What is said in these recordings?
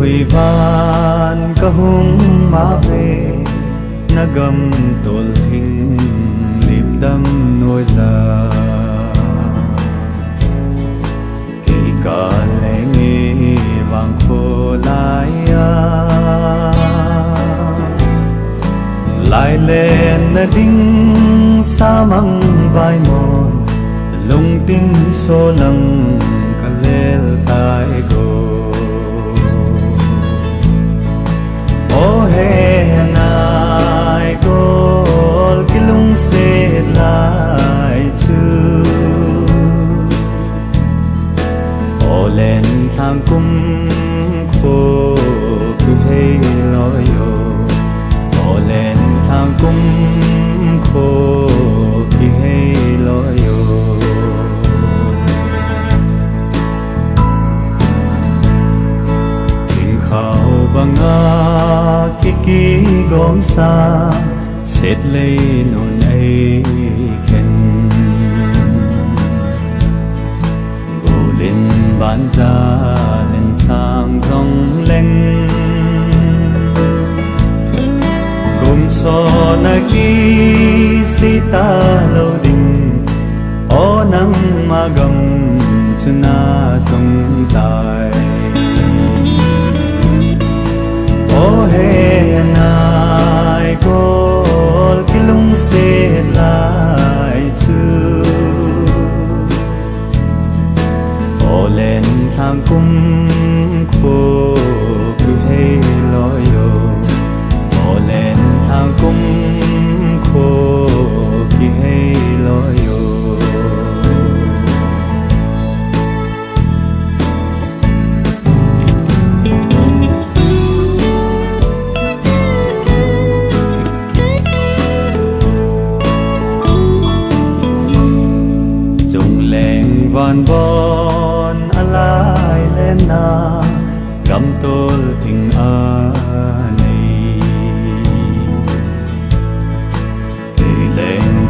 Hui van ka hung ma về nagam tol thing lim dam noi la ke ka lengi vang kho lai lại lên đinh sa măng vai mòn lung tinh số lăng cả lel tai go ô he nai go kilung se lại chu ô lên thang cung khô cứ hay lối yo ô lên thang cung khô khi hay lối yo tình khao bằng a kiki gom sa set lấy nôn ấy khen bồ lên bán ra lên sang dòng lên so na ki sita lo ding o nang magam chuna tung tai o he nai ko kilung se lai chu o lên thang cung khô cứ hay lo yo o lên thang cung khô khi hay lo yo dùng leng van bon alai lên na gam tol thing a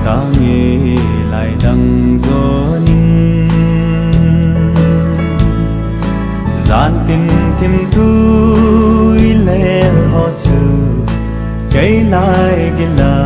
ta nghe lại đằng gió ninh gian tin thêm thui lệ họ chữ cây lại cái là